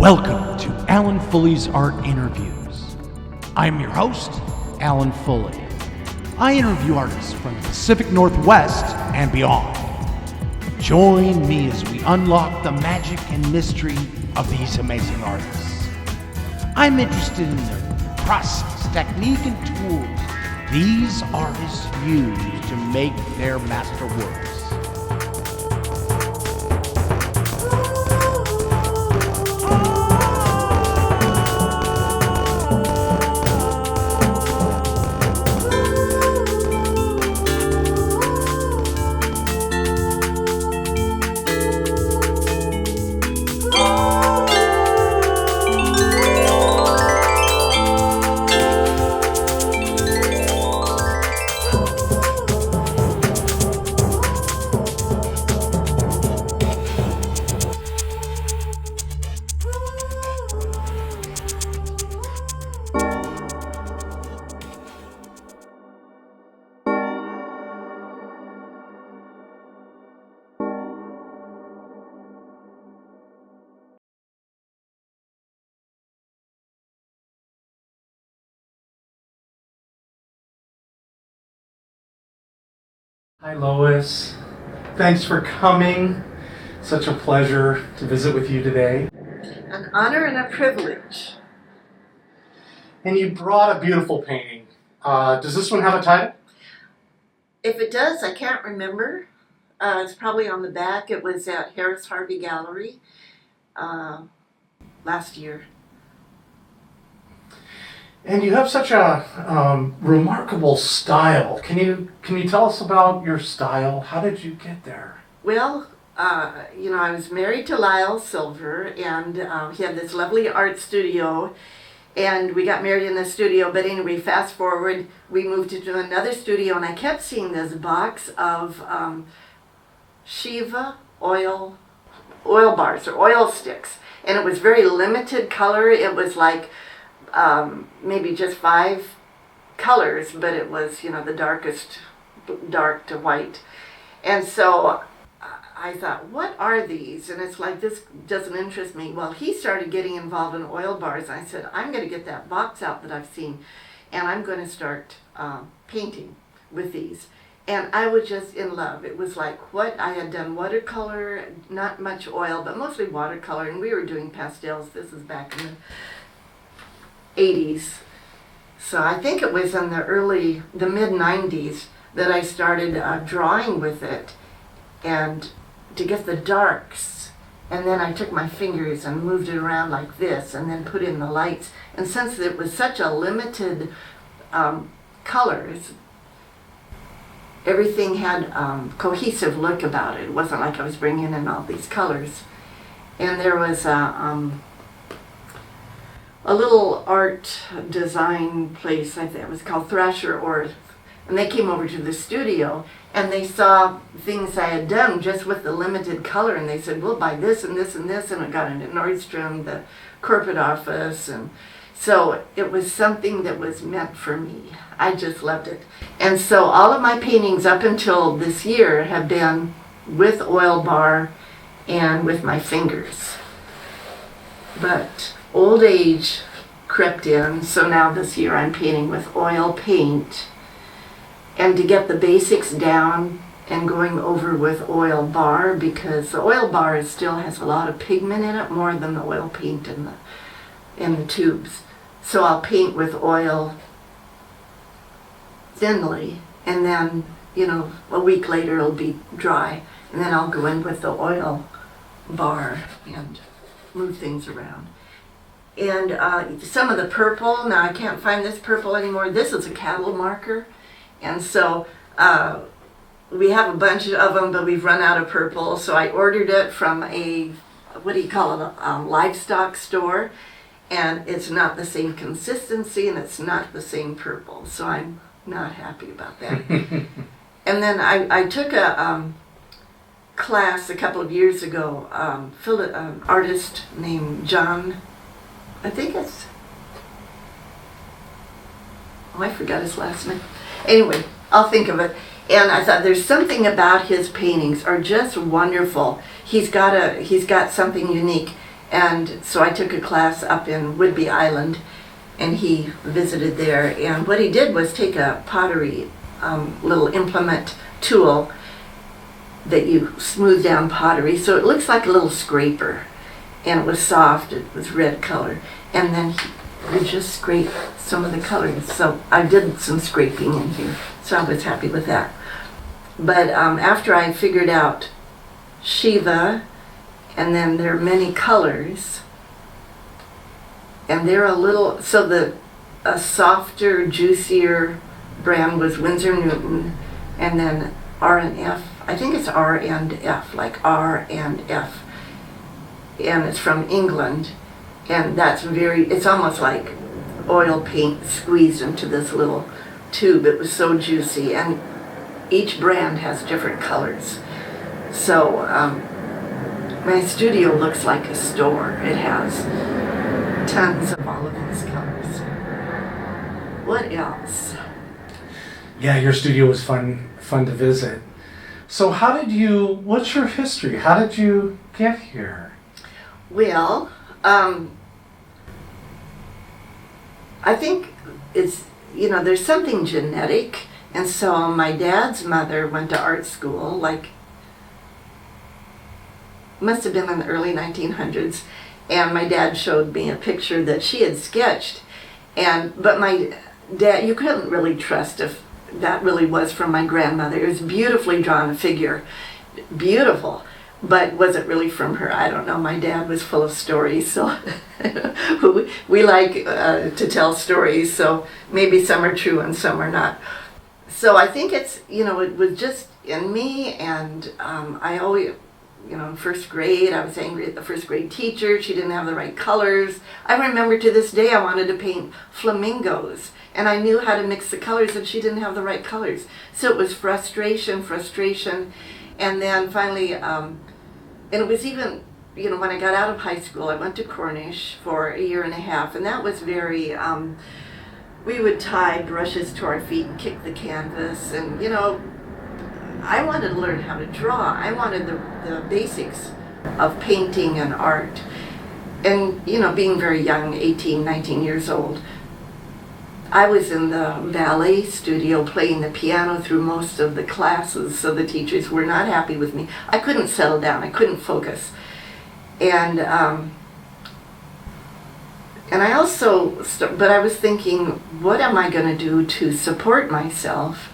Welcome to Alan Fulle's Art Interviews. I'm your host, Alan Fulle. I interview artists from the Pacific Northwest and beyond. Join me as we unlock the magic and mystery of these amazing artists. I'm interested in their process, technique, and tools these artists use to make their masterworks. Hi Lois, thanks for coming. Such a pleasure to visit with you today. An honor and a privilege. And you brought a beautiful painting. Does this one have a title? If it does, I can't remember. It's probably on the back. It was at Harris Harvey Gallery last year. And you have such a remarkable style. Can you tell us about your style? How did you get there? Well, I was married to Lyle Silver, and he had this lovely art studio, and we got married in the studio. But anyway, fast forward, we moved into another studio, and I kept seeing this box of Shiva oil bars or oil sticks, and it was very limited color. It was like maybe just 5 colors, but it was, the darkest, dark to white. And so I thought, what are these? And it's like, this doesn't interest me. Well, he started getting involved in oil bars. I said, I'm going to get that box out that I've seen, and I'm going to start painting with these. And I was just in love. It was like what I had done, watercolor, not much oil, but mostly watercolor, and we were doing pastels. This is back in the 80s. So I think it was in the mid 90s that I started drawing with it, and to get the darks, and then I took my fingers and moved it around like this and then put in the lights. And since it was such a limited colors, everything had cohesive look about it. It wasn't like I was bringing in all these colors. And there was a little art design place, I think it was called Thrasher Art, and they came over to the studio and they saw things I had done just with the limited color, and they said, we'll buy this and this and this, and it got into Nordstrom, the corporate office, and so it was something that was meant for me. I just loved it. And so all of my paintings up until this year have been with oil bar and with my fingers. But old age crept in, so now this year I'm painting with oil paint. And to get the basics down and going over with oil bar, because the oil bar still has a lot of pigment in it, more than the oil paint in the tubes. So I'll paint with oil thinly, and then, a week later it'll be dry. And then I'll go in with the oil bar and move things around. And some of the purple, now I can't find this purple anymore. This is a cattle marker. And so we have a bunch of them, but we've run out of purple. So I ordered it from a livestock store. And it's not the same consistency, and it's not the same purple. So I'm not happy about that. And then I took a class a couple of years ago, an artist named John, I forgot his last name. Anyway, I'll think of it. And I thought there's something about his paintings are just wonderful. He's got something unique. And so I took a class up in Whidbey Island, and he visited there. And what he did was take a pottery little implement tool that you smooth down pottery, so it looks like a little scraper, and it was soft, it was red color, and then he would just scrape some of the colors. So I did some scraping in here, so I was happy with that. But after I figured out Shiva, and then there are many colors, and they're a little, so a softer, juicier brand was Winsor Newton, and then R and F. I think it's R and F, like R and F, and it's from England, and it's almost like oil paint squeezed into this little tube. It was so juicy, and each brand has different colors. So my studio looks like a store. It has tons of all of these colors. What else? Yeah, your studio was fun to visit. So what's your history? How did you get here? Well, I think it's, there's something genetic. And so my dad's mother went to art school, must have been in the early 1900s. And my dad showed me a picture that she had sketched. But my dad, you couldn't really trust if that really was from my grandmother. It was beautifully drawn figure, beautiful. But was it really from her? I don't know. My dad was full of stories, so we like to tell stories, so maybe some are true and some are not. So I think it's, it was just in me, and I always, in first grade, I was angry at the first grade teacher. She didn't have the right colors. I remember to this day I wanted to paint flamingos, and I knew how to mix the colors, and she didn't have the right colors. So it was frustration, and then finally, and it was even, when I got out of high school, I went to Cornish for a year and a half, and that was very, we would tie brushes to our feet and kick the canvas, and, I wanted to learn how to draw. I wanted the basics of painting and art. And, being very young, 18, 19 years old, I was in the ballet studio playing the piano through most of the classes, so the teachers were not happy with me. I couldn't settle down. I couldn't focus. And I also, but I was thinking, what am I going to do to support myself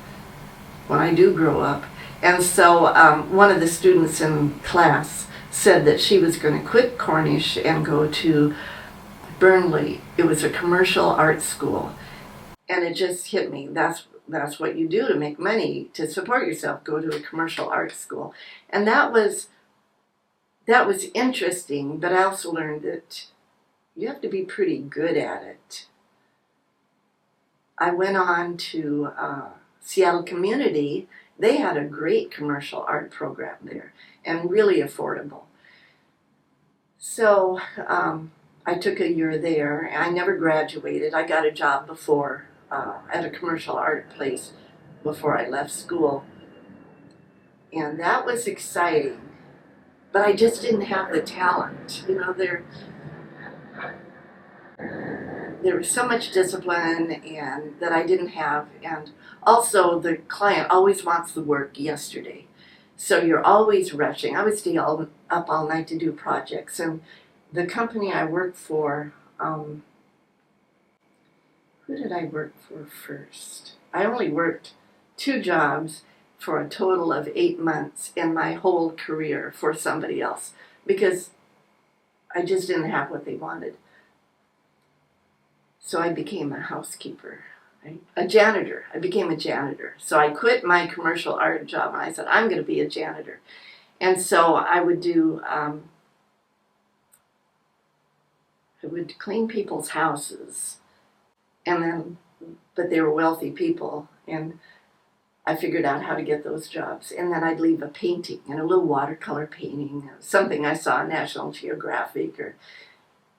when I do grow up? And so one of the students in class said that she was going to quit Cornish and go to Burnley. It was a commercial art school. And it just hit me. That's what you do to make money, to support yourself, go to a commercial art school. And that was interesting, but I also learned that you have to be pretty good at it. I went on to Seattle Community. They had a great commercial art program there, and really affordable. So I took a year there. I never graduated. I got a job before at a commercial art place before I left school. And that was exciting. But I just didn't have the talent. There was so much discipline and that I didn't have. And also the client always wants the work yesterday. So you're always rushing. I would stay up all night to do projects. And the company I worked for, who did I work for first? I only worked 2 jobs for a total of 8 months in my whole career for somebody else because I just didn't have what they wanted. So I became a housekeeper, right? A janitor. I became a janitor. So I quit my commercial art job and I said, I'm going to be a janitor. And so I would do, I would clean people's houses. And then, but they were wealthy people, and I figured out how to get those jobs. And then I'd leave a painting, and a little watercolor painting, something I saw on National Geographic or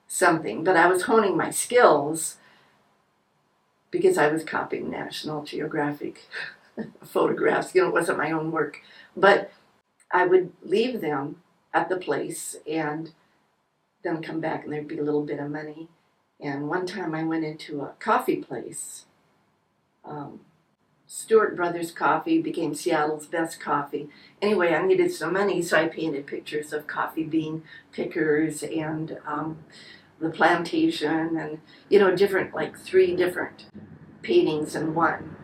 something. But I was honing my skills because I was copying National Geographic photographs. It wasn't my own work. But I would leave them at the place, and then come back and there'd be a little bit of money. And one time I went into a coffee place. Stewart Brothers Coffee became Seattle's best coffee. Anyway, I needed some money, so I painted pictures of coffee bean pickers and the plantation and, different, like 3 different paintings in one.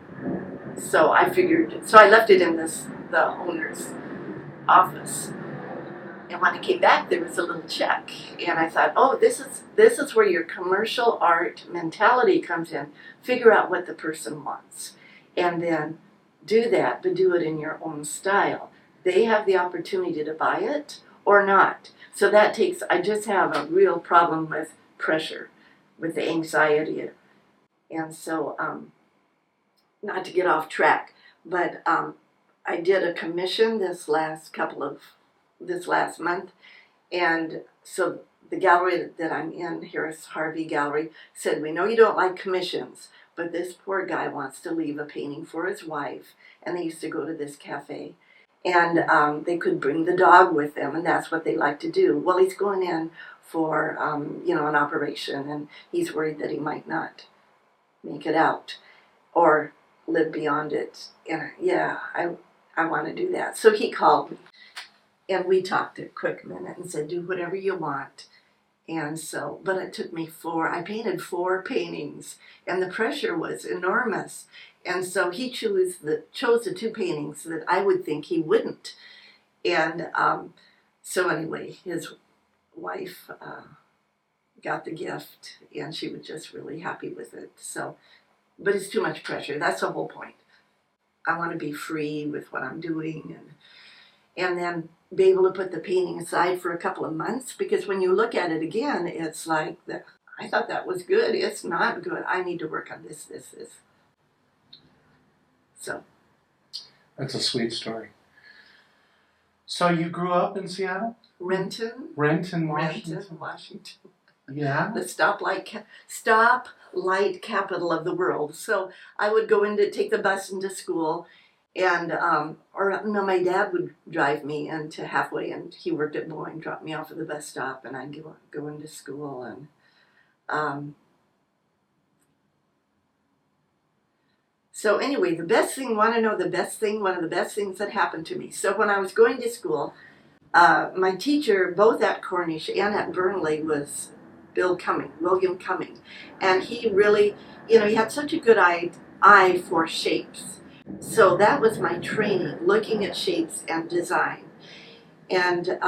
So I left it in the owner's office. And when I came back, there was a little check. And I thought, oh, this is where your commercial art mentality comes in. Figure out what the person wants. And then do that, but do it in your own style. They have the opportunity to buy it or not. So I just have a real problem with pressure, with the anxiety. And so, not to get off track, but I did a commission this last month. And so the gallery that I'm in, Harris Harvey Gallery, said, we know you don't like commissions, but this poor guy wants to leave a painting for his wife. And they used to go to this cafe. And they could bring the dog with them, and that's what they like to do. Well, he's going in for, an operation, and he's worried that he might not make it out or live beyond it. And I want to do that. So he called me, and we talked a quick minute and said, do whatever you want. And so, but it took me I painted 4 paintings, and the pressure was enormous. And so he chose the 2 paintings that I would think he wouldn't. And so anyway, his wife got the gift, and she was just really happy with it. So, but it's too much pressure. That's the whole point. I want to be free with what I'm doing, and then be able to put the painting aside for a couple of months, because when you look at it again, it's like, I thought that was good. It's not good. I need to work on this. So. That's a sweet story. So you grew up in Seattle? Renton, Washington. Yeah. The stoplight capital of the world. So I would take the bus into school, and my dad would drive me into halfway, and he worked at Boeing, drop me off at the bus stop, and I'd go into school. And so anyway, one of the best things that happened to me. So when I was going to school, my teacher, both at Cornish and at Burnley, was William Cumming. And he really, he had such a good eye for shapes. So that was my training, looking at shapes and design. And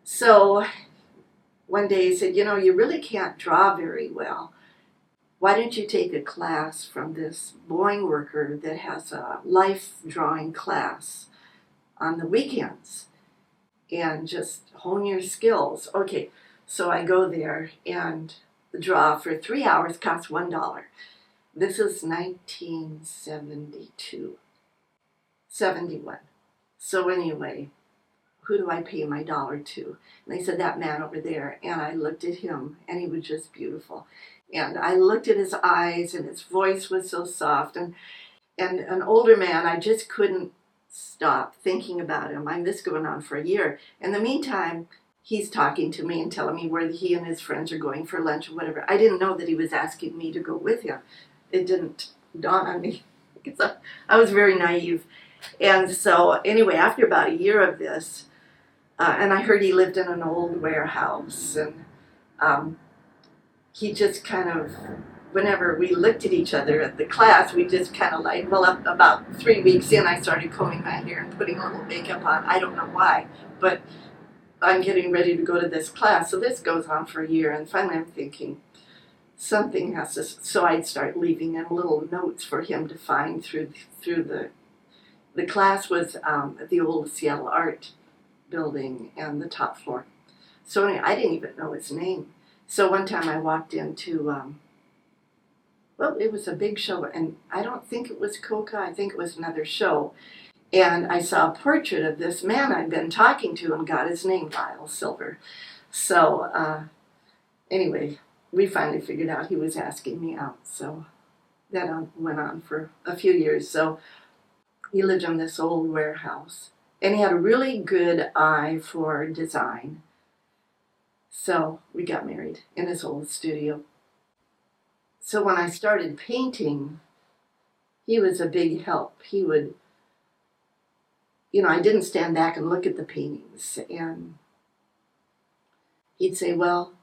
so one day he said, you really can't draw very well. Why don't you take a class from this Boeing worker that has a life drawing class on the weekends and just hone your skills? Okay, so I go there, and the draw for 3 hours costs $1. This is 1971. So anyway, who do I pay my $1 to? And they said, that man over there. And I looked at him, and he was just beautiful. And I looked at his eyes, and his voice was so soft. And an older man, I just couldn't stop thinking about him. This is going on for a year. In the meantime, he's talking to me and telling me where he and his friends are going for lunch or whatever. I didn't know that he was asking me to go with him. It didn't dawn on me, because I was very naive. And so anyway, after about a year of this, and I heard he lived in an old warehouse, and he just kind of, whenever we looked at each other at the class, we just kind of about 3 weeks in, I started combing my hair and putting a little makeup on. I don't know why, but I'm getting ready to go to this class. So this goes on for a year, and finally I'm thinking, something has to, so I'd start leaving him little notes for him to find through the class was at the old Seattle Art building and the top floor. So anyway, I didn't even know his name. So one time I walked into, it was a big show, and I don't think it was Coca, I think it was another show. And I saw a portrait of this man I'd been talking to and got his name, Lyle Silver. So anyway, we finally figured out he was asking me out. So that went on for a few years. So he lived in this old warehouse, and he had a really good eye for design. So we got married in his old studio. So when I started painting, he was a big help. He would, I didn't stand back and look at the paintings. And he'd say, well,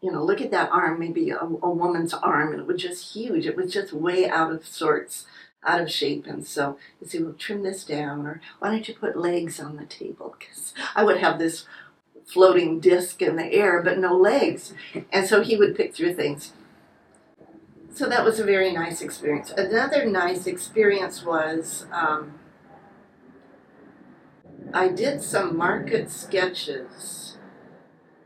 look at that arm, maybe a woman's arm. And it was just huge. It was just way out of sorts, out of shape. And so he'd say, well, trim this down. Or why don't you put legs on the table? Because I would have this floating disc in the air, but no legs. And so he would pick through things. So that was a very nice experience. Another nice experience was I did some market sketches.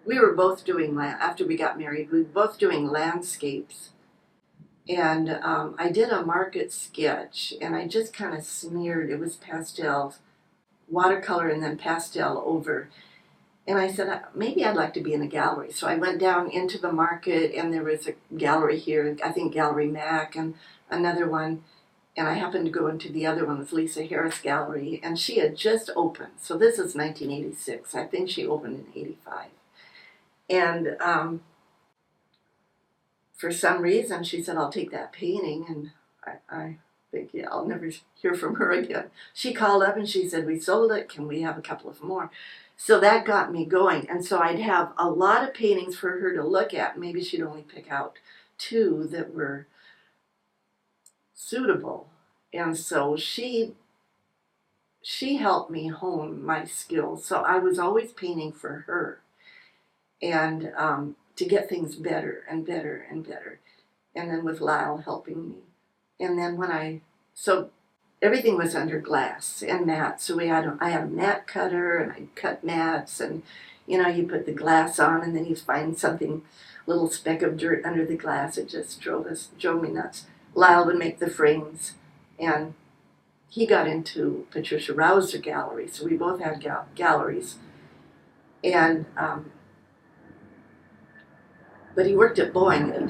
We were both doing, after we got married, we were both doing landscapes. And I did a market sketch, and I just kind of smeared, it was pastels, watercolor and then pastel over. And I said, maybe I'd like to be in a gallery. So I went down into the market, and there was a gallery here, I think Gallery Mac, and another one. And I happened to go into the other one, was Lisa Harris Gallery, and she had just opened. So this is 1986. I think she opened in 85. And for some reason, she said, I'll take that painting. And I think, yeah, I'll never hear from her again. She called up and she said, we sold it. Can we have a couple of more? So that got me going. And so I'd have a lot of paintings for her to look at. Maybe she'd only pick out 2 that were suitable. And so she helped me hone my skills. So I was always painting for her. And to get things better and better and better. And then with Lyle helping me. And then so everything was under glass and mats. So I had a mat cutter, and I'd cut mats, and you put the glass on, and then you find something, little speck of dirt under the glass. It just drove me nuts. Lyle would make the frames, and he got into Patricia Rouser Gallery, so we both had galleries. And but he worked at Boeing, and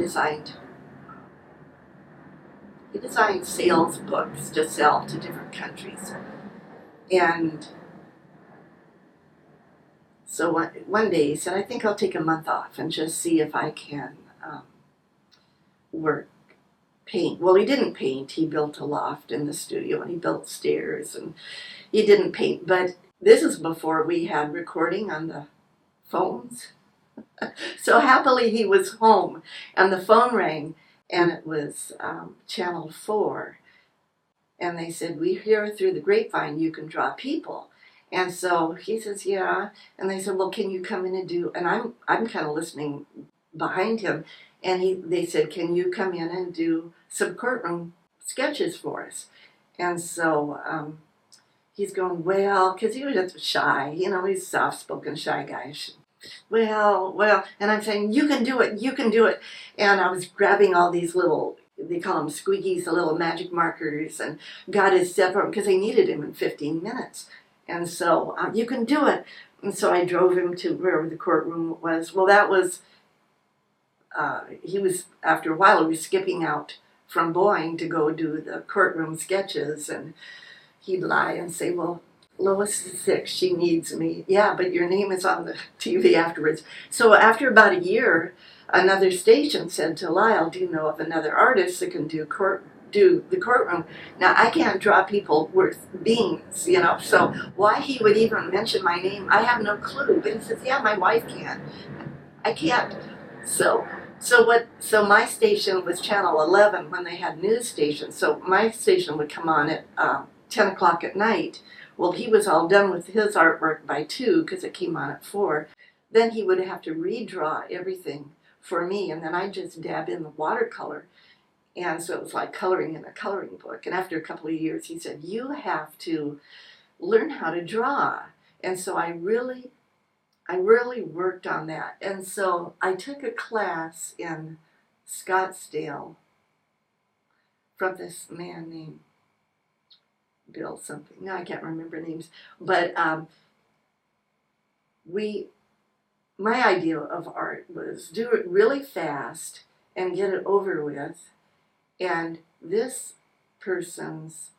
he designed sales books to sell to different countries. And so one day he said, I think I'll take a month off and just see if I can paint. Well, he didn't paint. He built a loft in the studio, and he built stairs, and he didn't paint. But this is before we had recording on the phones. So happily he was home, and the phone rang, and it was Channel 4. And they said, we hear through the grapevine you can draw people. And so he says, yeah. And they said, well, can you come in and do, and I'm kind of listening behind him. And they said, can you come in and do some courtroom sketches for us? And so he's going, well, because he was just shy. He's a soft-spoken, shy guy. Well, and I'm saying, you can do it. And I was grabbing all these little, they call them squeakies, the little magic markers, and got his step from, because they needed him in 15 minutes. And so, you can do it. And so I drove him to wherever the courtroom was. Well, that was, after a while, he was skipping out from Boeing to go do the courtroom sketches, and he'd lie and say, well, Lois is sick, she needs me. Yeah, but your name is on the TV afterwards. So after about a year, another station said to Lyle, do you know of another artist that can do the courtroom? Now, I can't draw people worth beans, so why he would even mention my name, I have no clue. But he says, yeah, my wife can. I can't. So my station was Channel 11 when they had news stations. So my station would come on at 10 o'clock at night. Well, he was all done with his artwork by 2 because it came on at 4. Then he would have to redraw everything for me, and then I'd just dab in the watercolor. And so it was like coloring in a coloring book. And after a couple of years, he said, you have to learn how to draw. And so I really worked on that. And so I took a class in Scottsdale from this man named Bill something. No, I can't remember names. But my idea of art was do it really fast and get it over with. And this person's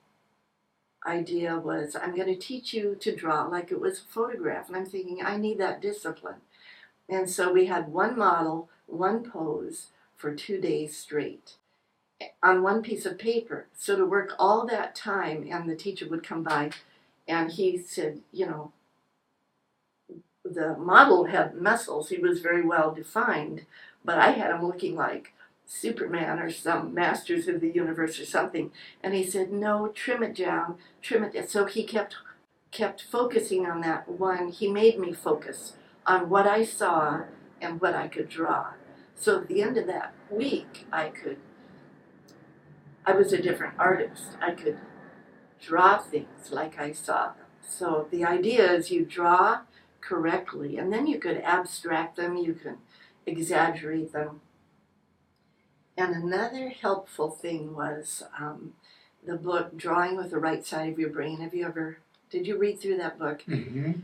idea was, I'm going to teach you to draw like it was a photograph. And I'm thinking, I need that discipline. And so we had one model, one pose for 2 days straight on one piece of paper. So to work all that time, and the teacher would come by and he said, the model had muscles. He was very well defined, but I had him looking like Superman or some Masters of the Universe or something. And he said, no, trim it down, trim it down. So he kept focusing on that one. He made me focus on what I saw and what I could draw. So at the end of that week, I was a different artist. I could draw things like I saw them. So the idea is you draw correctly, and then you could abstract them, you can exaggerate them. And another helpful thing was the book Drawing with the Right Side of Your Brain. Did you read through that book? Mm-hmm.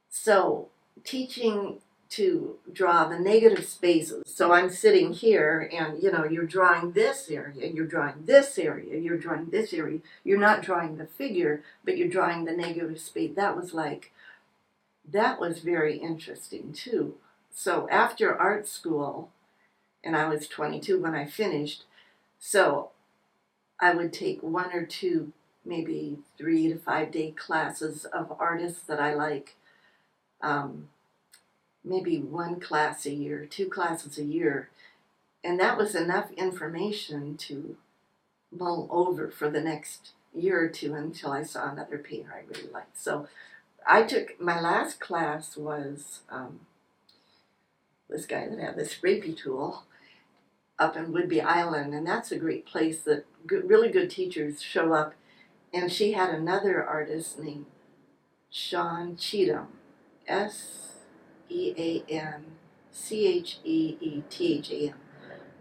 So teaching to draw the negative spaces. So I'm sitting here and, you're drawing this area, you're drawing this area, you're drawing this area. You're not drawing the figure, but you're drawing the negative space. That was very interesting too. So after art school, and I was 22 when I finished, so I would take 1 or 2, maybe 3 to 5 day classes of artists that I like. Maybe 1 class a year, 2 classes a year. And that was enough information to mull over for the next year or 2 until I saw another painter I really liked. So my last class was this guy that had the scrapey tool up in Whidbey Island, and that's a great place that really good teachers show up. And she had another artist named Sean Cheatham, Seancheetham.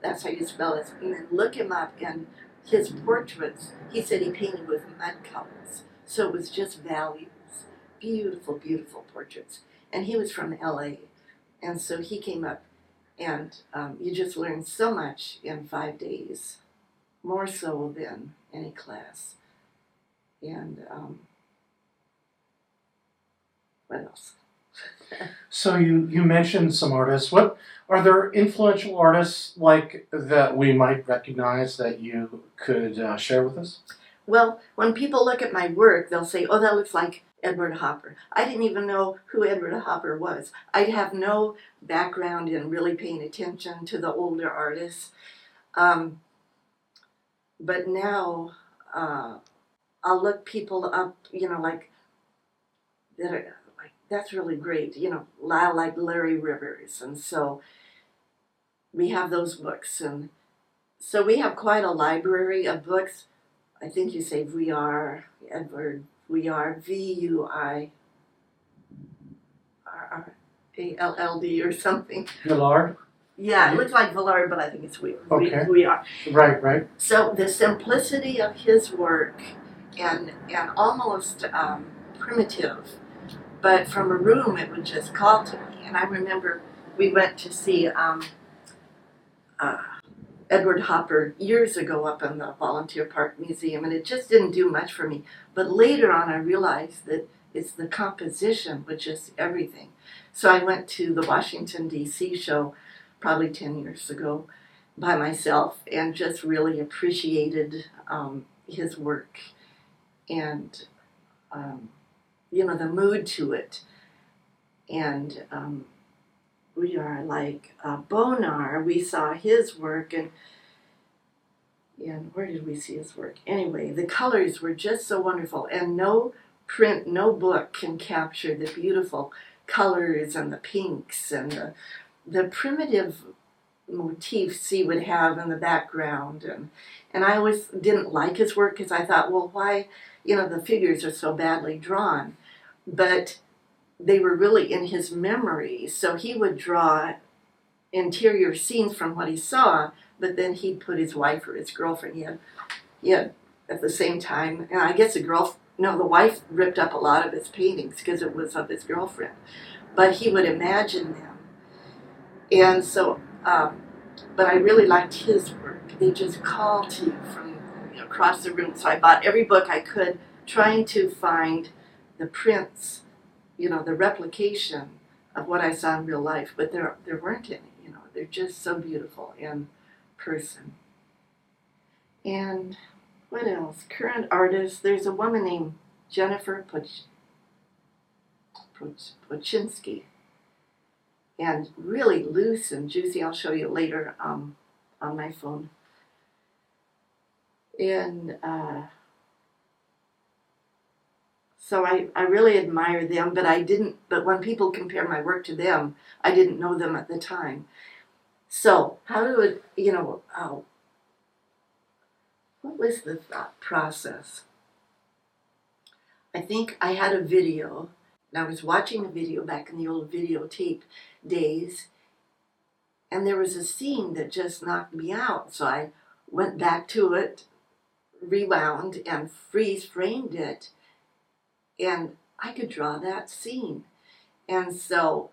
That's how you spell it. And then look him up, and his portraits, he said he painted with mud colors. So it was just values. Beautiful, beautiful portraits. And he was from LA. And so he came up, and you just learn so much in 5 days, more so than any class. And what else? So you mentioned some artists. What are there influential artists like that we might recognize that you could share with us? Well, when people look at my work, they'll say, oh, that looks like Edward Hopper. I didn't even know who Edward Hopper was. I'd have no background in really paying attention to the older artists. But now I'll look people up, like that are like, that's really great, like Larry Rivers. And so we have those books. And so we have quite a library of books. I think you say Vuillard, Edward Vuillard, Vuillard or something. Villard? Yeah, it looks like Vuillard, but I think it's Okay. Vuillard. Right. So the simplicity of his work and almost primitive, but from a room it would just call to me. And I remember we went to see Edward Hopper years ago up in the Volunteer Park Museum, and it just didn't do much for me. But later on I realized that it's the composition, which is everything. So I went to the Washington, D.C. show probably 10 years ago by myself and just really appreciated his work and, the mood to it. And we are like Bonar. We saw his work, and where did we see his work? Anyway, the colors were just so wonderful, and no print, no book can capture the beautiful colors and the pinks and the primitive motifs he would have in the background. And I always didn't like his work because I thought, well, why, the figures are so badly drawn. But they were really in his memory. So he would draw interior scenes from what he saw, but then he'd put his wife or his girlfriend. He had at the same time, and I guess the wife ripped up a lot of his paintings because it was of his girlfriend. But he would imagine them. And so, but I really liked his work. They just call to you from across the room. So I bought every book I could, trying to find the prints, the replication of what I saw in real life, but there weren't any, you know. They're just so beautiful in person. And what else? Current artists, there's a woman named Jennifer Pochinski, and really loose and juicy. I'll show you later on my phone. And so I really admire them, but when people compare my work to them, I didn't know them at the time. So how do it, you know, what was the thought process? I think I had a video, and I was watching a video back in the old videotape days, and there was a scene that just knocked me out. So I went back to it, rewound, and freeze framed it, and I could draw that scene. And so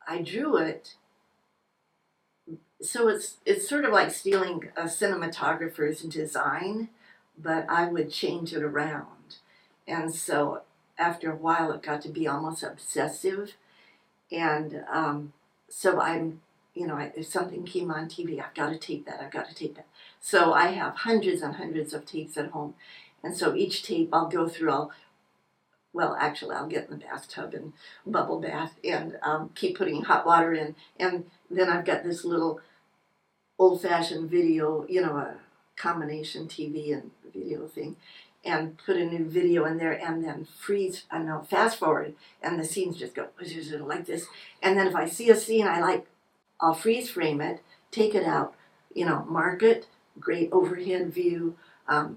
I drew it. So it's sort of like stealing a cinematographer's design, but I would change it around. And so after a while, it got to be almost obsessive. And so if something came on TV, I've got to tape that. So I have hundreds and hundreds of tapes at home. And so each tape I'll go through, I'll get in the bathtub and bubble bath and keep putting hot water in. And then I've got this little old-fashioned video, a combination TV and video thing, and put a new video in there and then fast forward, and the scenes just go like this. And then if I see a scene I like, I'll freeze frame it, take it out, mark it, great overhead view,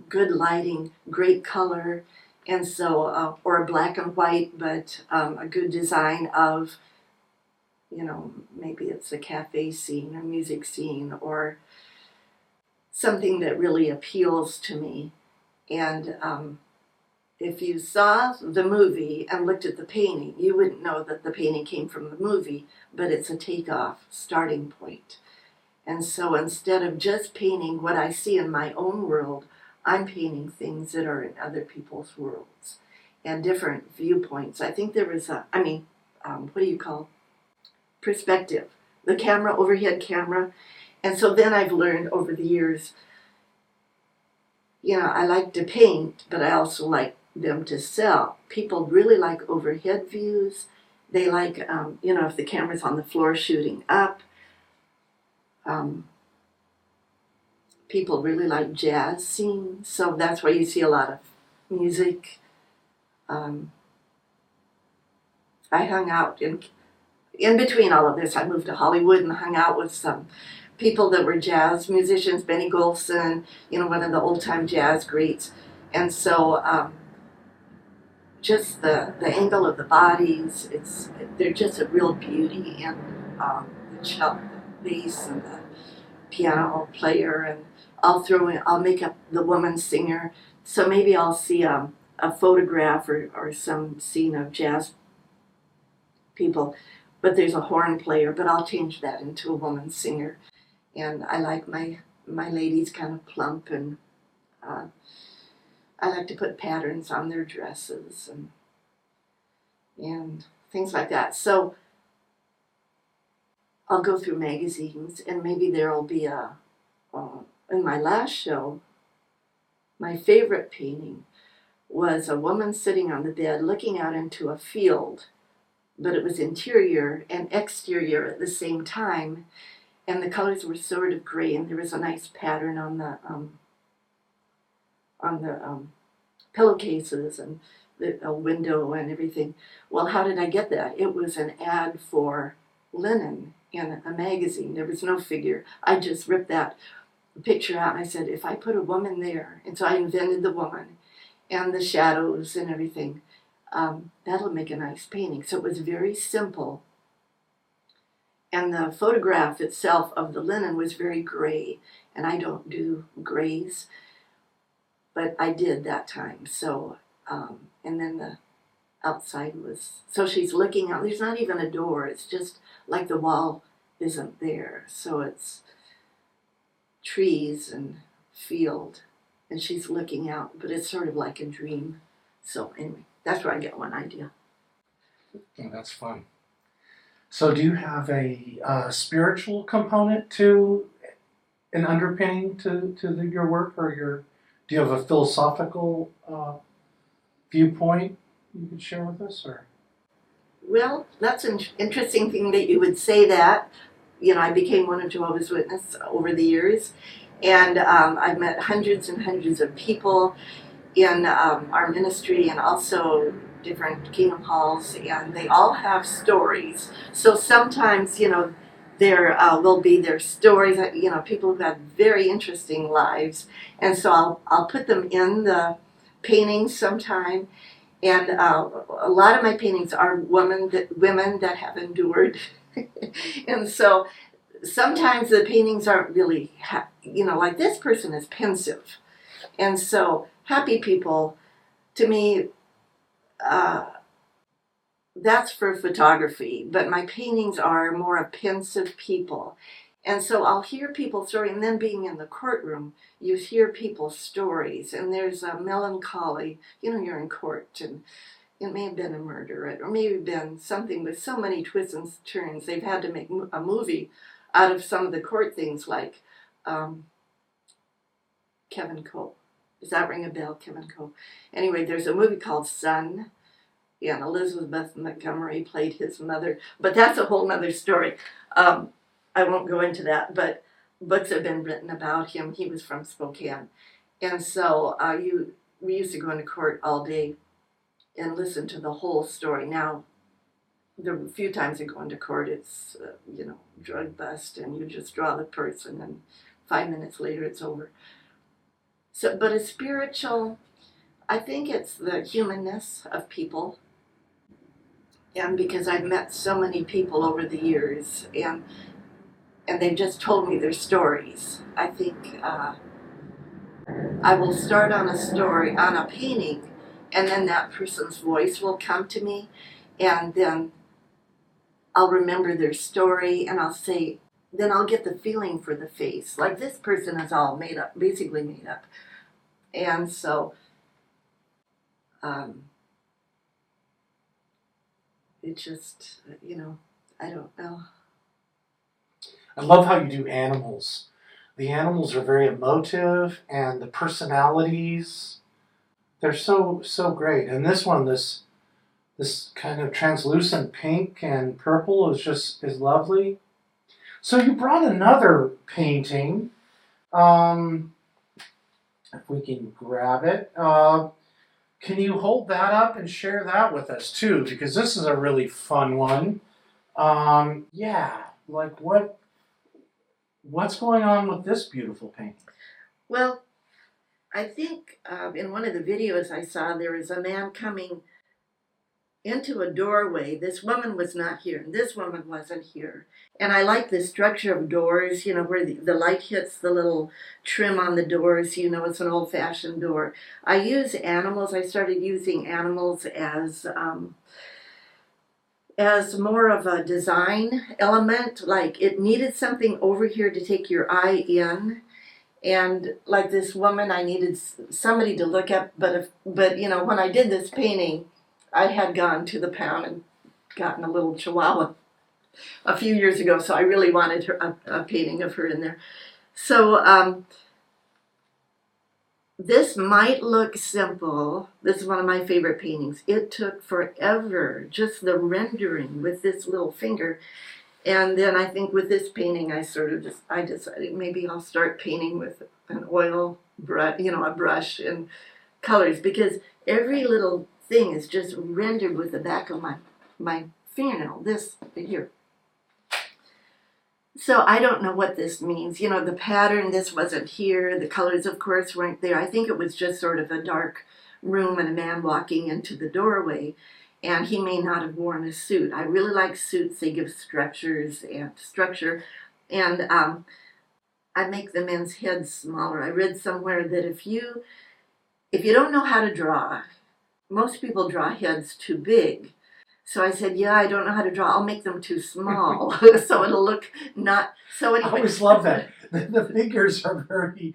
good lighting, great color, and so, or a black and white, but a good design of, maybe it's a cafe scene or music scene or something that really appeals to me. And if you saw the movie and looked at the painting, you wouldn't know that the painting came from the movie, but it's a takeoff starting point. And so instead of just painting what I see in my own world, I'm painting things that are in other people's worlds and different viewpoints. I think there was perspective, the camera, overhead camera. And so then I've learned over the years, I like to paint, but I also like them to sell. People really like overhead views. They like, if the camera's on the floor shooting up. People really like jazz scenes, so that's why you see a lot of music. I hung out in between all of this. I moved to Hollywood and hung out with some people that were jazz musicians, Benny Golson, one of the old-time jazz greats. And so just the angle of the bodies, they're just a real beauty. And the cello, the bass, and the piano player, and I'll make up the woman singer. So maybe I'll see a photograph or some scene of jazz people, but there's a horn player, but I'll change that into a woman singer. And I like my ladies kind of plump, and I like to put patterns on their dresses and things like that. So I'll go through magazines, and maybe there'll be in my last show, my favorite painting was a woman sitting on the bed looking out into a field, but it was interior and exterior at the same time, and the colors were sort of gray, and there was a nice pattern on the pillowcases and a window and everything. Well, how did I get that? It was an ad for linen in a magazine. There was no figure. I just ripped that picture out, and I said, if I put a woman there, and so I invented the woman and the shadows and everything, that'll make a nice painting. So it was very simple. And the photograph itself of the linen was very gray, and I don't do grays, but I did that time. So, and then the outside was, so she's looking out. There's not even a door. It's just like the wall isn't there. So it's trees and field, and she's looking out, but it's sort of like a dream. So anyway, that's where I get one idea. Oh, that's fun. So, do you have a spiritual component to an underpinning to your work, or do you have a philosophical viewpoint you could share with us, or? Well, that's an interesting thing that you would say that. I became one of Jehovah's Witnesses over the years, and I've met hundreds and hundreds of people in our ministry and also different kingdom halls, and they all have stories. So sometimes, there will be their stories, people who've had very interesting lives, and so I'll put them in the paintings sometime. And a lot of my paintings are women that have endured. And so sometimes the paintings aren't really, like this person is pensive. And so happy people, to me, that's for photography. But my paintings are more of pensive people. And so I'll hear people's story, and then being in the courtroom, you hear people's stories, and there's a melancholy. You're in court, and it may have been a murder, or maybe been something with so many twists and turns. They've had to make a movie out of some of the court things, like Kevin Cole. Does that ring a bell, Kevin Cole? Anyway, there's a movie called Son, and Elizabeth Montgomery played his mother, but that's a whole nother story. I won't go into that, but books have been written about him. He was from Spokane. And so we used to go into court all day and listen to the whole story. Now, the few times I go into court, it's, drug bust, and you just draw the person, and 5 minutes later it's over. So, but a spiritual, I think it's the humanness of people. And because I've met so many people over the years, and they've just told me their stories. I think I will start on a story, on a painting, and then that person's voice will come to me, and then I'll remember their story, and then I'll get the feeling for the face. Like, this person is all made up, basically made up. And so it just, I don't know. I love how you do animals. The animals are very emotive, and the personalities, they're so great. And this one, this kind of translucent pink and purple is lovely. So you brought another painting. If we can grab it. Can you hold that up and share that with us too? Because this is a really fun one. Like what's going on with this beautiful painting? Well, I think in one of the videos I saw, there was a man coming into a doorway. This woman was not here, and this woman wasn't here. And I like the structure of doors, where the light hits the little trim on the doors. It's an old-fashioned door. I use animals. I started using animals as more of a design element. Like, it needed something over here to take your eye in. And like this woman, I needed somebody to look at. But when I did this painting, I had gone to the pound and gotten a little chihuahua a few years ago, so I really wanted a painting of her in there. So this might look simple. This is one of my favorite paintings. It took forever, just the rendering with this little finger. And then I think with this painting, I decided maybe I'll start painting with an oil brush, a brush and colors, because every little thing is just rendered with the back of my fingernail, this here. So I don't know what this means. The pattern, this wasn't here. The colors, of course, weren't there. I think it was just sort of a dark room and a man walking into the doorway, and he may not have worn a suit. I really like suits. They give structure, and I make the men's heads smaller. I read somewhere that if you don't know how to draw, most people draw heads too big. So I said, yeah, I don't know how to draw. I'll make them too small so it'll look not. So I anyway. always love that. The figures are very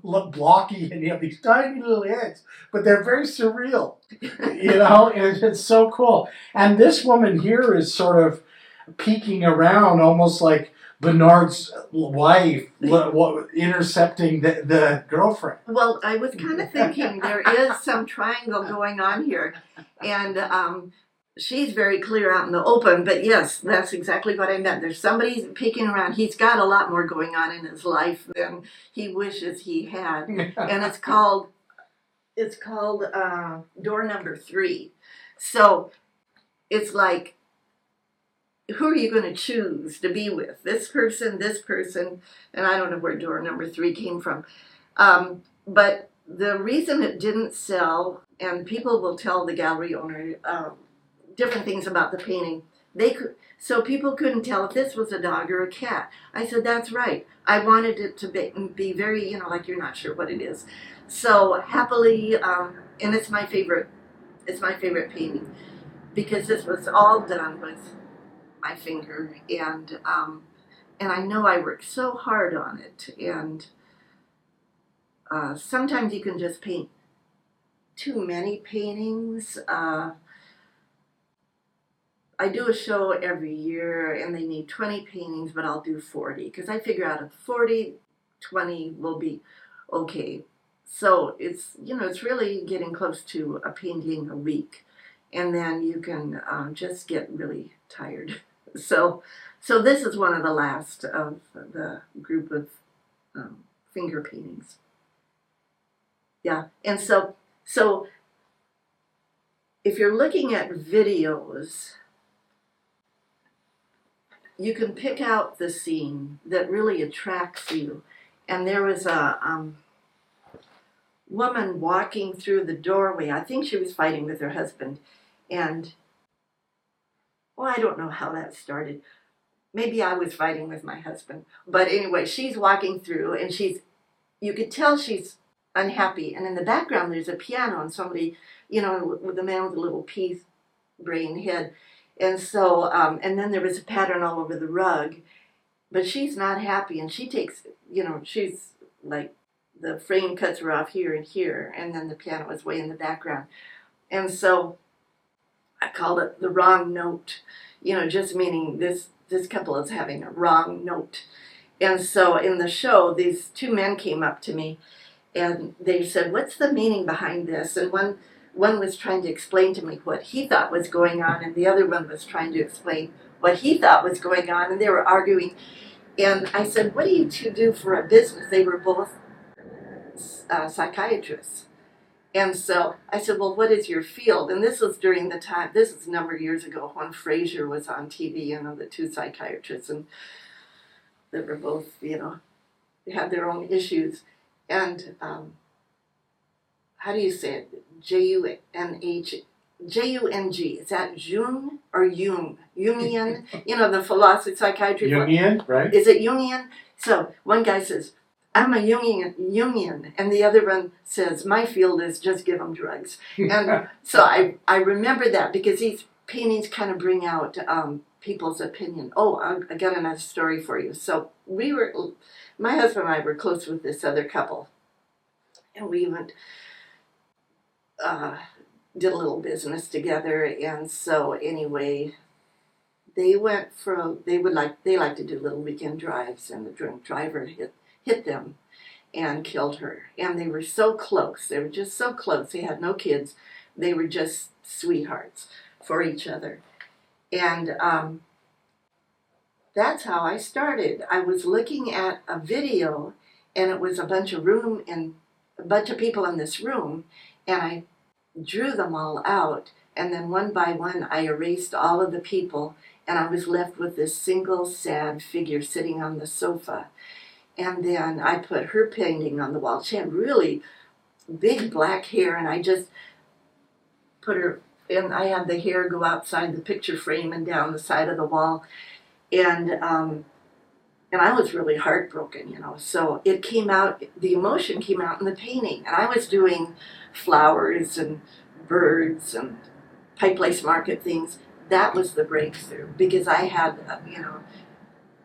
blocky and you have these tiny little heads, but they're very surreal, and it's so cool. And this woman here is sort of peeking around almost like Bernard's wife intercepting the girlfriend. Well, I was kind of thinking there is some triangle going on here. And she's very clear out in the open, but yes, that's exactly what I meant. There's somebody peeking around. He's got a lot more going on in his life than he wishes he had. And it's called Door Number 3. So it's like, who are you going to choose to be with? This person, and I don't know where Door Number 3 came from. But the reason it didn't sell, and people will tell the gallery owner different things about the painting. So people couldn't tell if this was a dog or a cat. I said, that's right. I wanted it to be very, like you're not sure what it is. So happily, and it's my favorite painting because this was all done with my finger, and I know I worked so hard on it, and sometimes you can just paint too many paintings. I do a show every year and they need 20 paintings, but I'll do 40 because I figure out at 40, 20 will be okay. So it's really getting close to a painting a week, and then you can just get really tired. So this is one of the last of the group of finger paintings. Yeah, and so if you're looking at videos, you can pick out the scene that really attracts you. And there was a woman walking through the doorway. I think she was fighting with her husband. And, well, I don't know how that started. Maybe I was fighting with my husband. But anyway, she's walking through and you could tell she's unhappy. And in the background, there's a piano and somebody, with a man with a little pea brain head. And so, and then there was a pattern all over the rug, but she's not happy, and she takes, she's like, the frame cuts her off here and here, and then the piano is way in the background. And so I called it the wrong note, just meaning this couple is having a wrong note. And so in the show, these two men came up to me, and they said, what's the meaning behind this? And one was trying to explain to me what he thought was going on, and the other one was trying to explain what he thought was going on, and they were arguing. And I said, what do you two do for a business? They were both psychiatrists. And so I said, well, what is your field? And this was during the time, this is a number of years ago, when Frasier was on TV, the two psychiatrists, and they were both, they had their own issues. And how do you say it? Jung. Is that Jung or Jung? Jungian? The philosophy, psychiatry. Jungian, right? Is it Jungian? So one guy says, I'm a Jungian. And the other one says, my field is just give them drugs. And so I remember that because these paintings kind of bring out people's opinion. Oh, I got another story for you. So my husband and I were close with this other couple. And we went... did a little business together, and so anyway, they like to do little weekend drives, and the drunk driver hit them and killed her. And they were so close. They were just so close. They had no kids. They were just sweethearts for each other. And that's how I started. I was looking at a video, and it was a bunch of people in this room, and I drew them all out, and then one by one I erased all of the people, and I was left with this single sad figure sitting on the sofa. And then I put her painting on the wall. She had really big black hair, and I just put her, and I had the hair go outside the picture frame and down the side of the wall. And I was really heartbroken, so it came out, the emotion came out in the painting. And I was doing flowers and birds and Pike Place Market things. That was the breakthrough, because I had,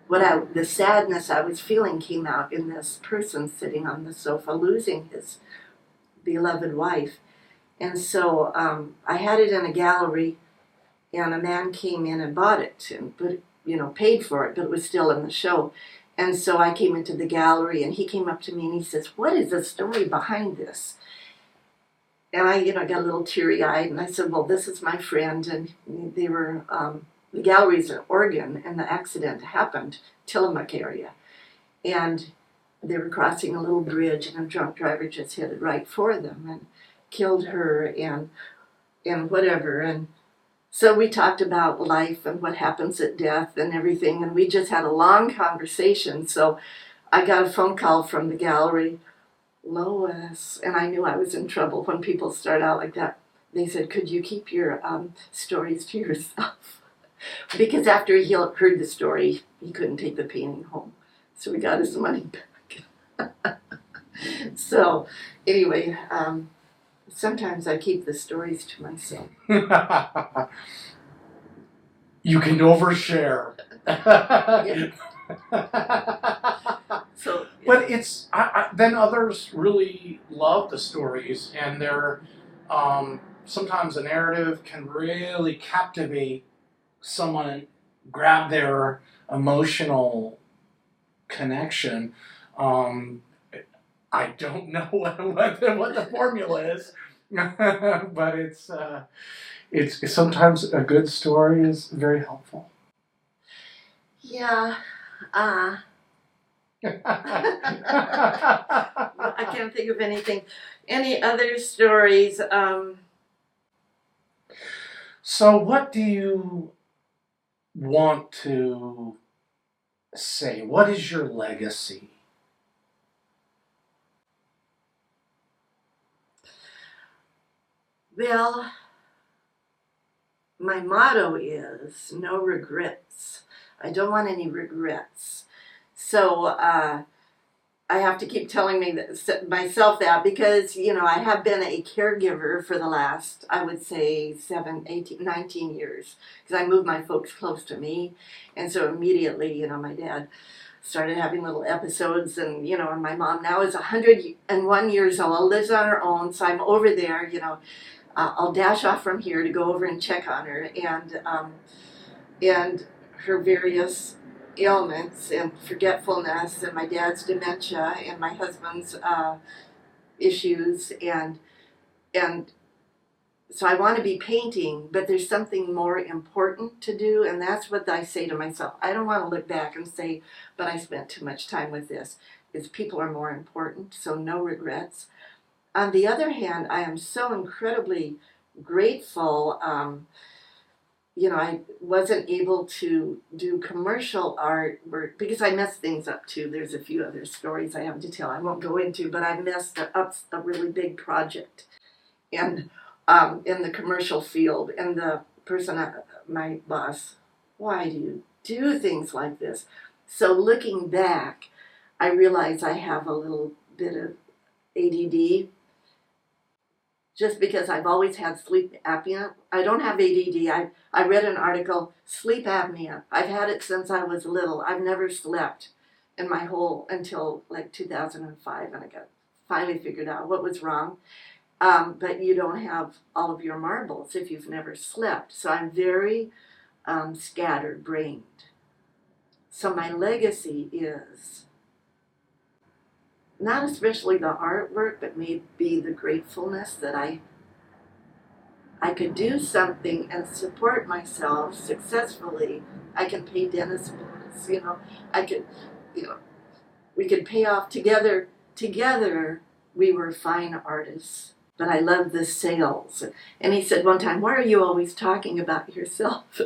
the sadness I was feeling came out in this person sitting on the sofa losing his beloved wife. And so I had it in a gallery, and a man came in and bought it and paid for it, but it was still in the show. And so I came into the gallery, and he came up to me and he says, "What is the story behind this?" And I, got a little teary-eyed, and I said, "Well, this is my friend, and they were, the gallery's in Oregon, and the accident happened, Tillamook area. And they were crossing a little bridge, and a drunk driver just hit it right for them and killed her and whatever." And so we talked about life and what happens at death and everything, and we just had a long conversation. So I got a phone call from the gallery, "Lois," and I knew I was in trouble when people start out like that. They said, "Could you keep your stories to yourself?" Because after he heard the story, he couldn't take the painting home. So we got his money back. So anyway, sometimes I keep the stories to myself. You can overshare. So, but it's then others really love the stories, and they're sometimes a narrative can really captivate someone and grab their emotional connection. I don't know what the formula is, but it's sometimes a good story is very helpful. Yeah. I can't think of anything. Any other stories? So what do you want to say? What is your legacy? Well, my motto is no regrets. I don't want any regrets. So I have to keep telling myself that, because, I have been a caregiver for the last, I would say, 19 years. Because I moved my folks close to me. And so immediately, my dad started having little episodes. And, and my mom now is 101 years old, lives on her own. So I'm over there, I'll dash off from here to go over and check on her. And her various ailments and forgetfulness, and my dad's dementia, and my husband's issues, and so I want to be painting, but there's something more important to do, and that's what I say to myself. I don't want to look back and say, "But I spent too much time with this." It's people are more important, so no regrets. On the other hand, I am so incredibly grateful. I wasn't able to do commercial artwork because I messed things up too. There's a few other stories I have to tell I won't go into, but I messed up a really big project. And in the commercial field, and the person, my boss, "Why do you do things like this?" So looking back, I realize I have a little bit of ADD. Just because I've always had sleep apnea. I don't have ADD. I read an article, sleep apnea. I've had it since I was little. I've never slept in my until like 2005, and I finally figured out what was wrong. But you don't have all of your marbles if you've never slept. So I'm very scattered-brained. So my legacy is not especially the artwork, but maybe the gratefulness that I could do something and support myself successfully. I can pay dentist bills, I could, we could pay off together. Together, we were fine artists, but I love the sales. And he said one time, "Why are you always talking about yourself?"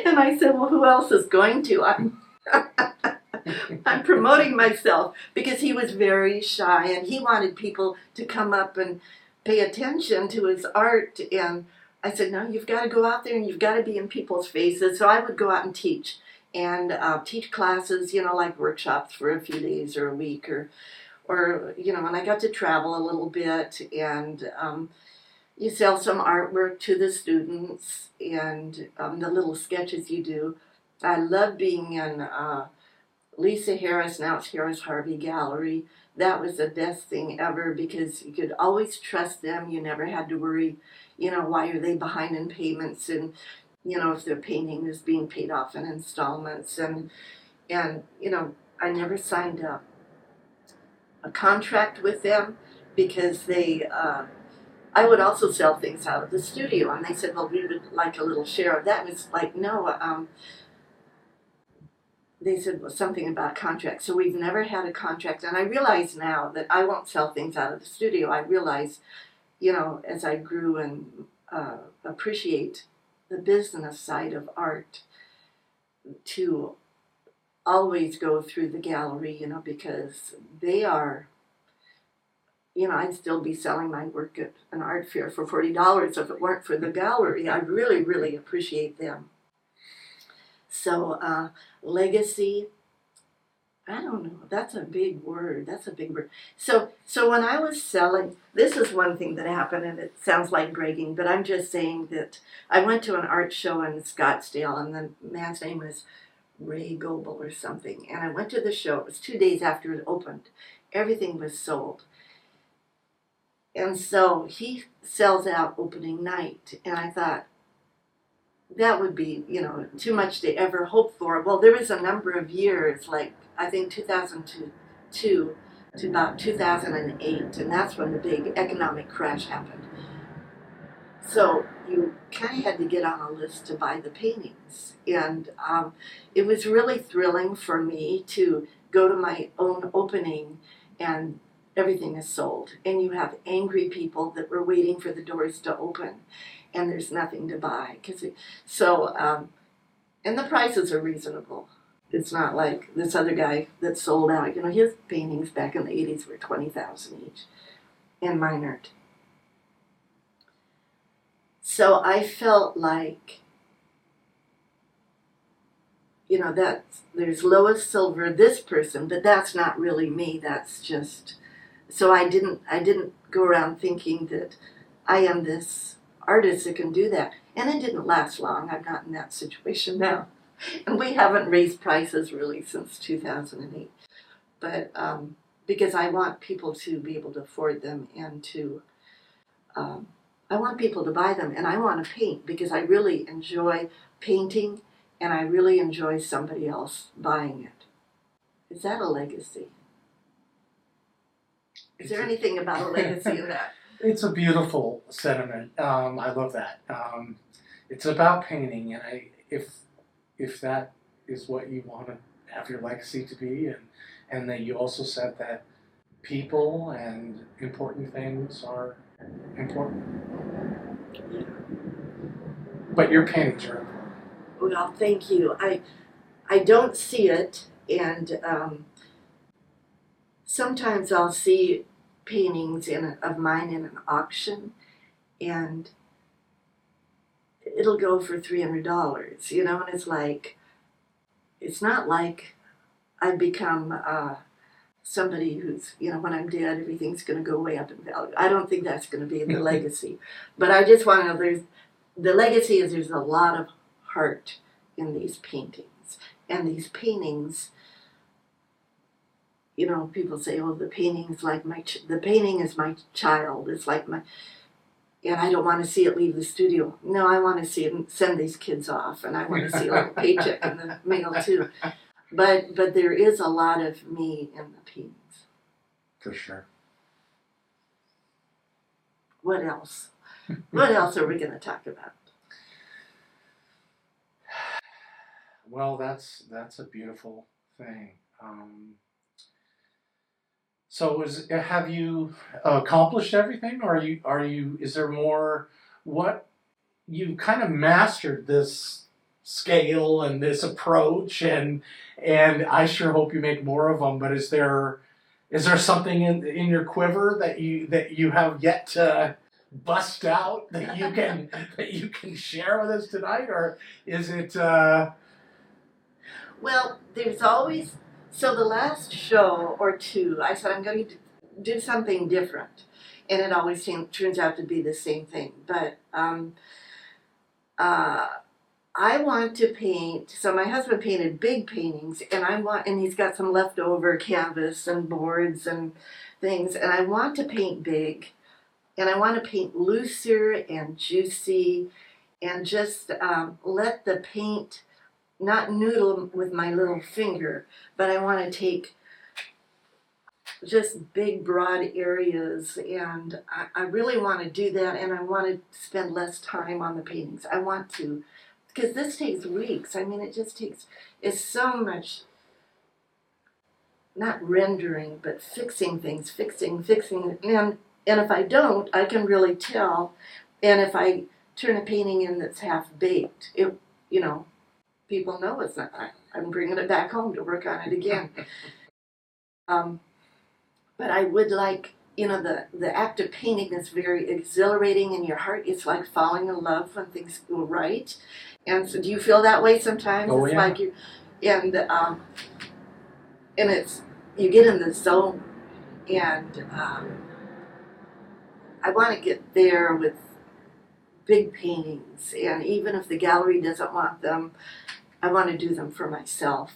And I said, "Well, who else is going to? I'm promoting myself," because he was very shy and he wanted people to come up and pay attention to his art. And I said, "No, you've got to go out there and you've got to be in people's faces." So I would go out and teach teach classes, like workshops for a few days or a week, or and I got to travel a little bit, and you sell some artwork to the students and the little sketches you do. I love being in Lisa Harris, now it's Harris Harvey Gallery. That was the best thing ever because you could always trust them. You never had to worry, why are they behind in payments, and, if their painting is being paid off in installments. And I never signed a contract with them because I would also sell things out of the studio, and they said, well, we would like a little share of that. And it's like, no, they said, well, something about contract. So we've never had a contract. And I realize now that I won't sell things out of the studio. I realize, as I grew and appreciate the business side of art, to always go through the gallery, because they are, I'd still be selling my work at an art fair for $40 if it weren't for the gallery. I really, really appreciate them. So, legacy, I don't know, that's a big word. So when I was selling, this is one thing that happened, and it sounds like bragging, but I'm just saying that I went to an art show in Scottsdale, and the man's name was Ray Goebel or something, and I went to the show. It was 2 days after it opened. Everything was sold. And so he sells out opening night, and I thought, that would be, too much to ever hope for. Well, there was a number of years, like I think 2002 to about 2008, and that's when the big economic crash happened. So you kind of had to get on a list to buy the paintings. And it was really thrilling for me to go to my own opening and everything is sold. And you have angry people that were waiting for the doors to open. And there's nothing to buy. And the prices are reasonable. It's not like this other guy that sold out. His paintings back in the 80s were $20,000 each, and mine aren't. So I felt like, that there's Lois Silver, this person, but that's not really me. That's just, so I didn't go around thinking that I am this artist that can do that. And it didn't last long. I'm not in that situation now. And we haven't raised prices really since 2008. But because I want people to be able to afford them, and I want people to buy them, and I want to paint because I really enjoy painting, and I really enjoy somebody else buying it. Is that a legacy? Is there anything about a legacy in that? It's a beautiful sentiment. I love that. It's about painting, and if that is what you want to have your legacy to be, and then you also said that people and important things are important. Yeah. But your paintings are important. Well, thank you. I don't see it, and sometimes I'll see paintings of mine in an auction, and it'll go for $300, and it's like, it's not like I've become somebody who's, when I'm dead, everything's going to go way up in value. I don't think that's going to be the legacy. But I just want to know, the legacy is there's a lot of heart in these paintings. And these paintings, people say, oh, the painting's like the painting is my child. It's like and I don't want to see it leave the studio. No, I want to see it send these kids off, and I want to see a little paycheck in the mail too. But there is a lot of me in the paintings. For sure. What else? What else are we going to talk about? Well, that's a beautiful thing. So have you accomplished everything, or is there more? What you kind of mastered this scale and this approach, and I sure hope you make more of them. But is there something in your quiver that you have yet to bust out that you can share with us tonight, or is it? Well, there's always. So the last show or two, I said I'm going to do something different. and it always turns out to be the same thing. But I want to paint. So my husband painted big paintings, and he's got some leftover canvas and boards and things, and I want to paint big, and I want to paint looser and juicy, and just let the paint not noodle with my little finger, but I want to take just big, broad areas, and I really want to do that, and I want to spend less time on the paintings. I want to, because this takes weeks. I mean, it's so much, not rendering, but fixing things, fixing, and if I don't, I can really tell, and if I turn a painting in that's half-baked, people know it's not, I'm bringing it back home to work on it again. But I would like, the act of painting is very exhilarating in your heart. It's like falling in love when things go right. And so do you feel that way sometimes? Oh, it's yeah. like and it's, you get in the zone, and I want to get there with big paintings. And even if the gallery doesn't want them, I want to do them for myself.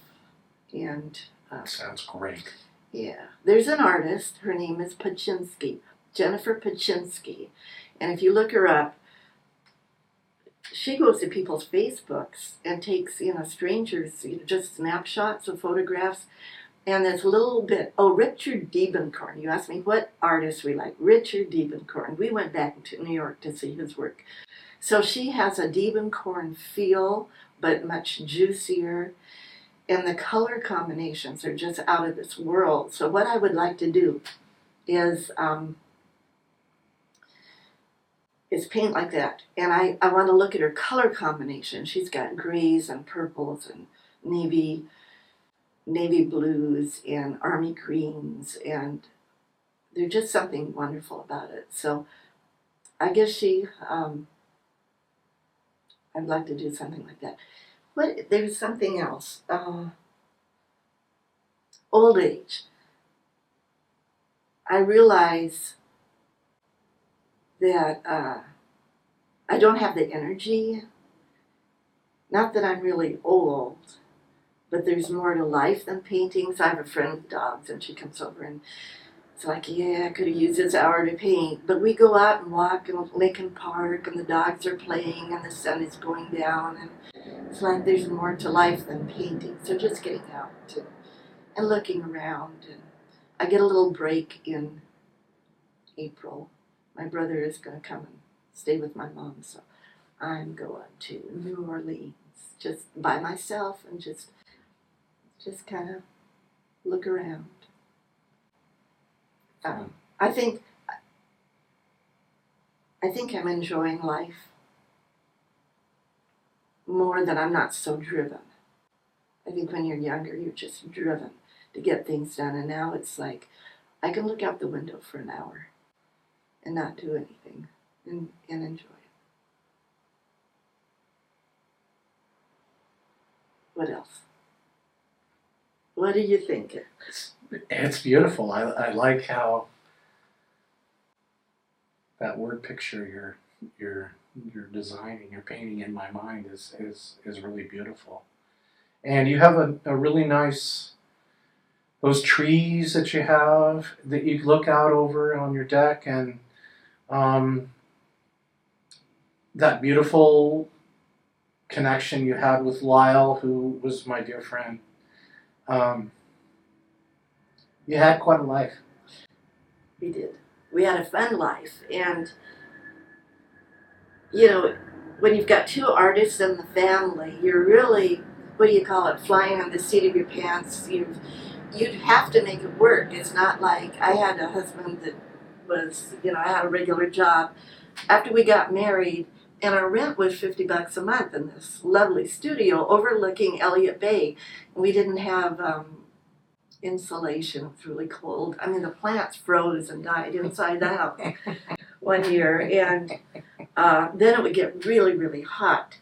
And sounds great. yeah, there's an artist. Her name is Paczynski, Jennifer Paczynski, and if you look her up, she goes to people's Facebooks and takes strangers, just snapshots of photographs, and there's a little bit. Oh, Richard Diebenkorn. You asked me what artists we like. Richard Diebenkorn. We went back to New York to see his work. So she has a Diebenkorn feel, but much juicier. And the color combinations are just out of this world. So what I would like to do is paint like that. And I want to look at her color combination. She's got grays and purples and navy blues and army greens. And there's just something wonderful about it. So I guess I'd like to do something like that. There's something else. Old age. I realize that I don't have the energy. Not that I'm really old, but there's more to life than paintings. I have a friend with dogs, and she comes over, and it's like, yeah, I could have used this hour to paint. But we go out and walk in Lincoln Park, and the dogs are playing, and the sun is going down, and it's like there's more to life than painting. So just getting out and looking around. And I get a little break in April. My brother is going to come and stay with my mom, so I'm going to New Orleans just by myself and just kind of look around. I think I'm enjoying life more than I'm not so driven. I think when you're younger, you're just driven to get things done. And now it's like, I can look out the window for an hour and not do anything and enjoy it. What else? What do you think? It's beautiful. I like how that word picture you're designing, you're painting in my mind is really beautiful. And you have a really nice, those trees that you have that you look out over on your deck, and that beautiful connection you had with Lyle, who was my dear friend. You had quite a life. We did. We had a fun life. And, when you've got two artists in the family, you're really, what do you call it, flying on the seat of your pants. You'd have to make it work. It's not like I had a husband that was, I had a regular job. After we got married, and our rent was $50 a month in this lovely studio overlooking Elliott Bay. We didn't have insulation. It was really cold. I mean, the plants froze and died inside the house one year. And then it would get really, really hot.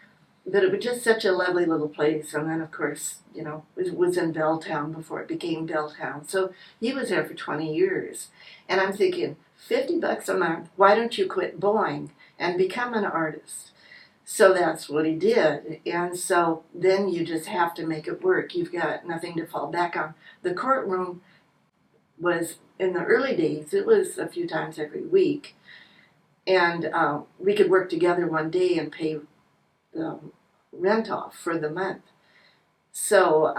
But it was just such a lovely little place. And then, of course, you know, it was in Belltown before it became Belltown. So he was there for 20 years. And I'm thinking, $50 a month, why don't you quit Boeing and become an artist? So that's what he did. And so then you just have to make it work. You've got nothing to fall back on. The courtroom was, in the early days, it was a few times every week. And we could work together one day and pay the rent off for the month. So,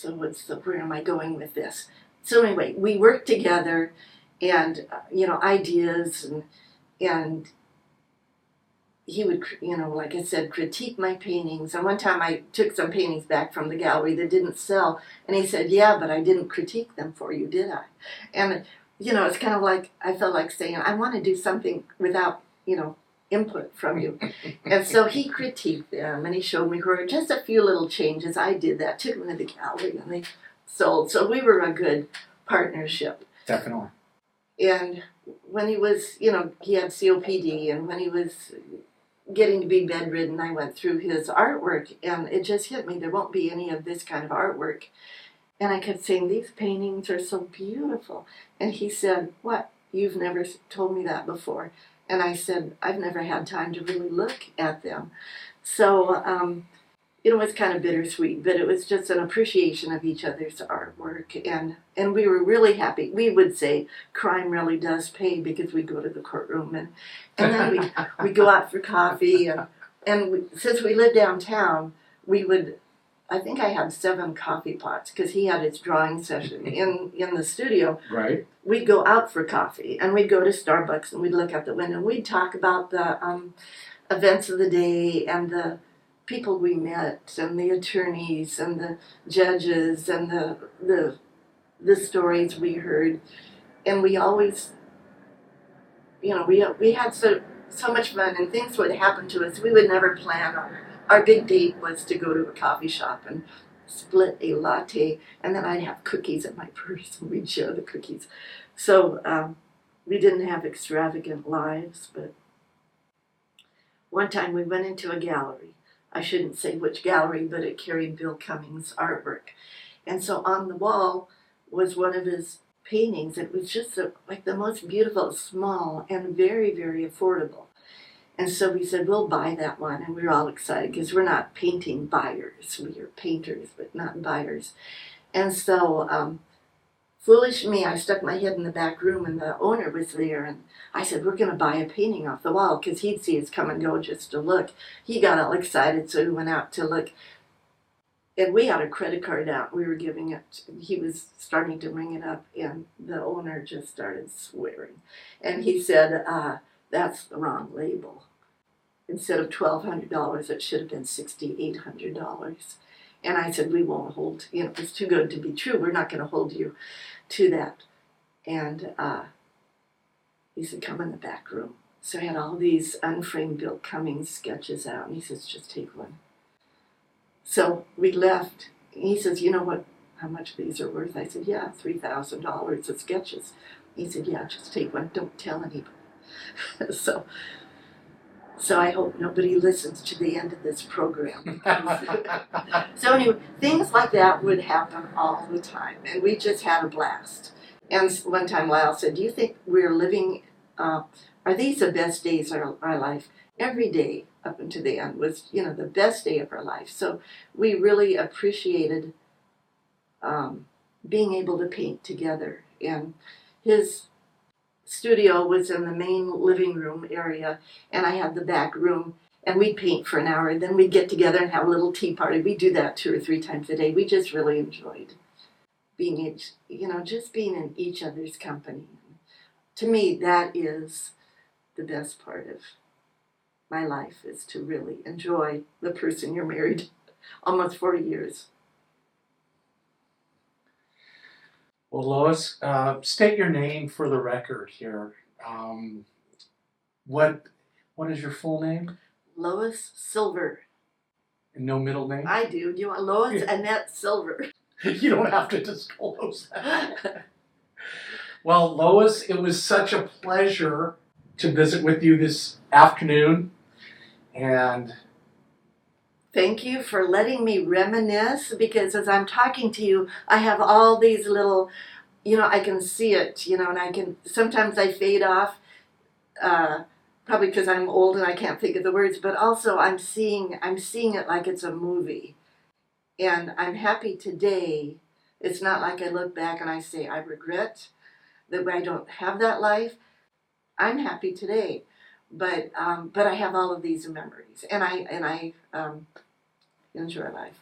where am I going with this? So anyway, we worked together, and you know, ideas, and he would, you know, like I said, critique my paintings. And one time I took some paintings back from the gallery that didn't sell, and he said, "Yeah, but I didn't critique them for you, did I?" And you know, it's kind of like I felt like saying, "I want to do something without, you know, input from you." And so he critiqued them, and he showed me where just a few little changes. I did that, took them to the gallery, and they sold. So we were a good partnership. Definitely. And when he was, you know, he had COPD, and when he was getting to be bedridden, I went through his artwork, and it just hit me, there won't be any of this kind of artwork. And I kept saying, "These paintings are so beautiful." And he said, "What? You've never told me that before." And I said, "I've never had time to really look at them." So, it was kind of bittersweet, but it was just an appreciation of each other's artwork. And we were really happy. We would say crime really does pay, because we go to the courtroom, and then we go out for coffee. Since we lived downtown, we would, I think I had 7 coffee pots, because he had his drawing session in the studio. Right. We'd go out for coffee, and we'd go to Starbucks, and we'd look out the window, and we'd talk about the events of the day, and the people we met, and the attorneys, and the judges, and the stories we heard. And we always, you know, we had so much fun, and things would happen to us we would never plan on. Our big date was to go to a coffee shop and split a latte, and then I'd have cookies in my purse, and we'd share the cookies. So we didn't have extravagant lives, but one time we went into a gallery. I shouldn't say which gallery, but it carried Bill Cummings' artwork. And so on the wall was one of his paintings. It was just like the most beautiful, small, and very, very affordable. And so we said, "We'll buy that one." And we were all excited, because we're not painting buyers. We are painters, but not buyers. And so, foolish me, I stuck my head in the back room, and the owner was there. And I said, "We're going to buy a painting off the wall," because he'd see us come and go just to look. He got all excited, so he went out to look. And we had a credit card out. We were giving it. He was starting to ring it up, and the owner just started swearing. And he said, "That's the wrong label. Instead of $1,200, it should have been $6,800. And I said, "We won't hold, you know, it's too good to be true. We're not going to hold you to that." And he said, "Come in the back room." So I had all these unframed Bill Cummings sketches out, and he says, "Just take one." So we left. He says, "You know what? How much these are worth?" I said, "Yeah, $3,000 of sketches." He said, "Yeah, just take one. Don't tell anybody." So I hope nobody listens to the end of this program. So anyway, things like that would happen all the time, and we just had a blast. And one time Lyle said, "Do you think we're living, are these the best days of our life?" Every day up until the end was, you know, the best day of our life. So we really appreciated being able to paint together. And his studio was in the main living room area, and I had the back room, and we'd paint for an hour, and then we'd get together and have a little tea party. We'd do that 2 or 3 times a day. We just really enjoyed being, you know, just being in each other's company. To me, that is the best part of my life, is to really enjoy the person you're married almost 40 years. Well, Lois, state your name for the record here. What is your full name? Lois Silver. And no middle name? I do. You want Lois Annette Silver? You don't have to disclose that. Well, Lois, it was such a pleasure to visit with you this afternoon. And thank you for letting me reminisce, because as I'm talking to you, I have all these little, I can see it, and sometimes I fade off, probably because I'm old and I can't think of the words, but also I'm seeing it like it's a movie. And I'm happy today. It's not like I look back and I say, I regret that I don't have that life. I'm happy today. But I have all of these memories, and I enjoy life.